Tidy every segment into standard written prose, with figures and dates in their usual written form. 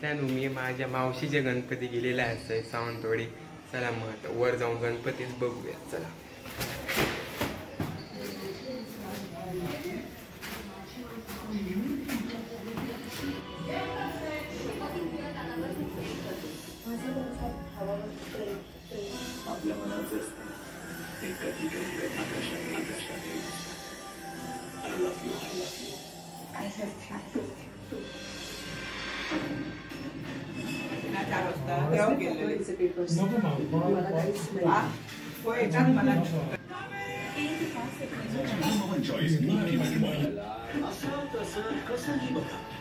त्यानु मी माझ्या मावशीचे गणपती गेलेला आहे सावंतवाडी. चला मग आता वर जाऊन गणपतीच बघूया. चला आपल्या मनाचं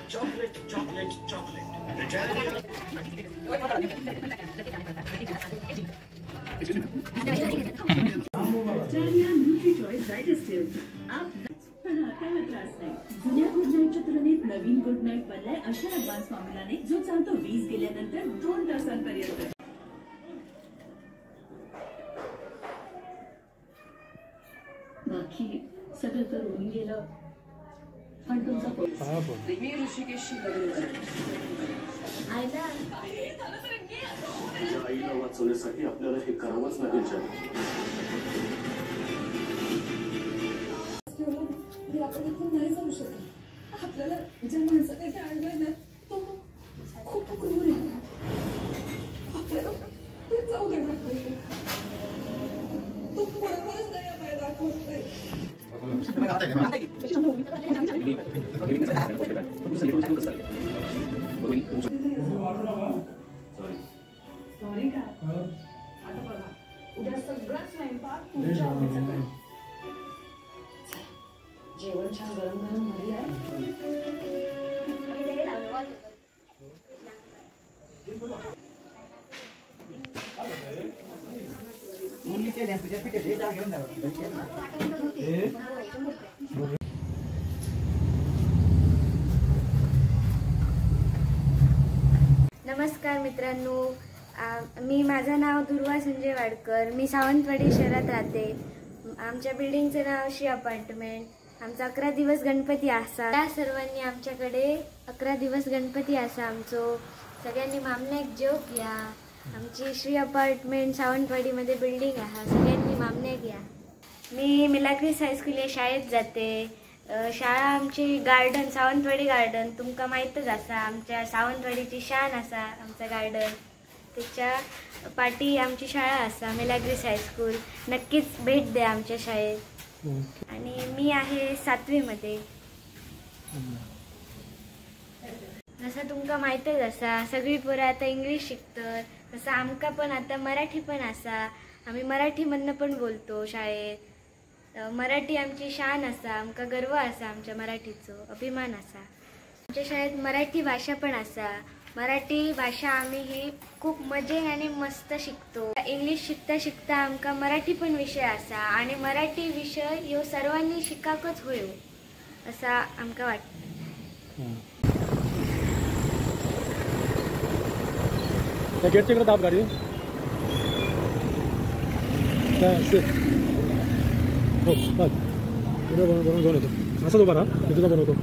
चॉकलेट चॉकलेट चॉकलेट जुन्या गुड नाईटच्या तुलनेत नवीन गुड नाईट बनलाय अशा ऍडव्हान्स फॉर्म्युलाने जो चालतो 20 गेल्यानंतर 2 तासांपर्यंत. बाकी सगळं तर होऊन गेलं, पण तुमचा मी ऋषिकेशची आईला आईला वाचवण्यासाठी आपल्याला हे करावंच लागेल. आपण इथून नाही जाऊ शकत. आपल्याला ज्या माणसाने ते आणलंय ना तो खूप क्रूर आहे. आपल्याला ते जाऊ देणार नाही. तो बरोबरच नाही आपल्याला दाखवतोय. सॉरी का आता बघा उद्या सगळा स्वयंपाक तुमच्या हातचा. जेवण छान गरम गरम झाली आहे. नमस्कार मित्रांनो, माझं नाव दुर्वा संजय वाडकर. मी सावंतवाडी शहरात राहते. आमच्या बिल्डिंगचं नाव श्री अपार्टमेंट. आमचा 11 दिवस गणपती असा. त्या सर्वांनी आमच्याकडे 11 दिवस गणपती असा आमचो. सगळ्यांनी मामण्याक जेवक या. आमची श्री अपार्टमेंट सावंतवाडीमध्ये बिल्डिंग आहे. सगळ्यांनी मामण्याक या. मी मिलाग्रीस हायस्कूल या शाळेत जाते. शाळा आमची गार्डन सावंतवाडी गार्डन तुमका माहीतच असा. आमच्या सावंतवाडीची शान असा आमचं गार्डन. त्याच्या पाठी आमची शाळा असा मिलाग्रीस हायस्कूल. नक्कीच भेट द्या आमच्या शाळेत. आणि मी आहे 7वी मध्ये. जसं तुमका माहीतच असा सगळी पोरं आता इंग्लिश शिकतात, तसं आमका पण आता मराठी पण असा. आम्ही मराठीमधनं पण बोलतो शाळेत. मराठी आमची शान असा. आमका गर्व असा आमच्या मराठीचो, अभिमान असा. आमच्या शाळेत मराठी भाषा पण असा. मराठी भाषा आम्ही ही खूप मजेन आणि मस्त शिकतो. इंग्लिश शिकता शिकता आमका मराठी पण विषय असा. आणि मराठी विषय ह्यो सर्वांनी शिकाकच होयो असा आमका वाटतं. गेटच्या इकडे दाब गाडी. हो बघ बनवून घेऊन येतो. असंच उभा राहा, मी तुझा बनवतो.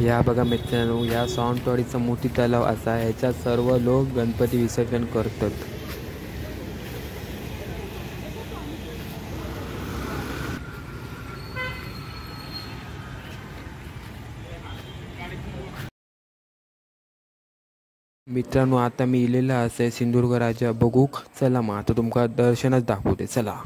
या बघा मित्रांनो, या सावंतवाडीचा मोठी तलाव असा. ह्याच्यात सर्व लोक गणपती विसर्जन करतात. मित्रांनो, आता मी इलेला असे सिंधुदुर्ग राजा बघूक. चला मग आता तुमका दर्शनच दाखवते. चला.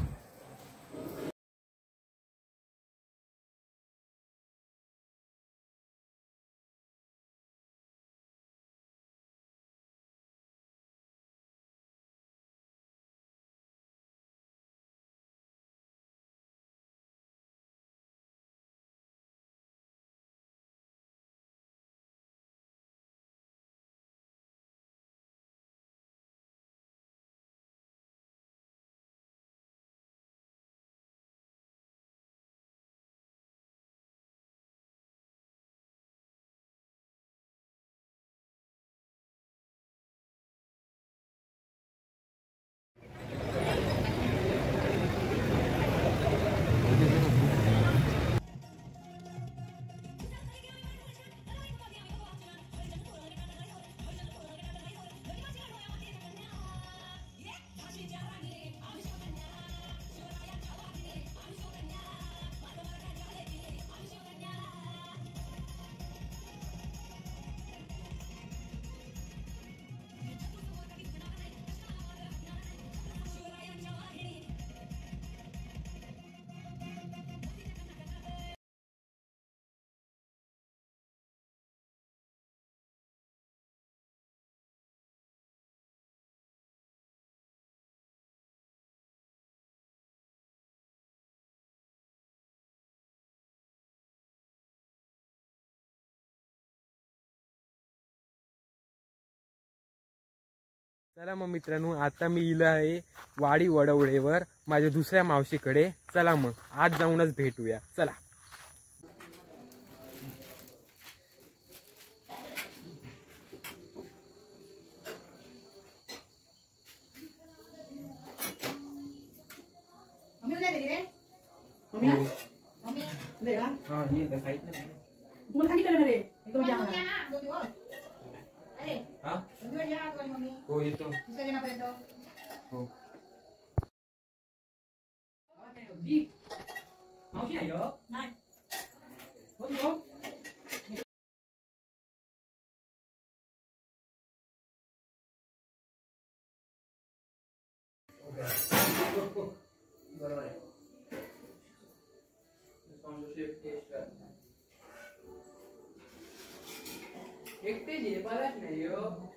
चला मग मित्रांनो, आता मी इलं आहे वाडी वडवळेवर माझ्या दुसऱ्या मावशीकडे. चला मग आज जाऊनच भेटूया. चला. हो येतो. हो. बरोबर आहे. एकटे जे बरंच नाही.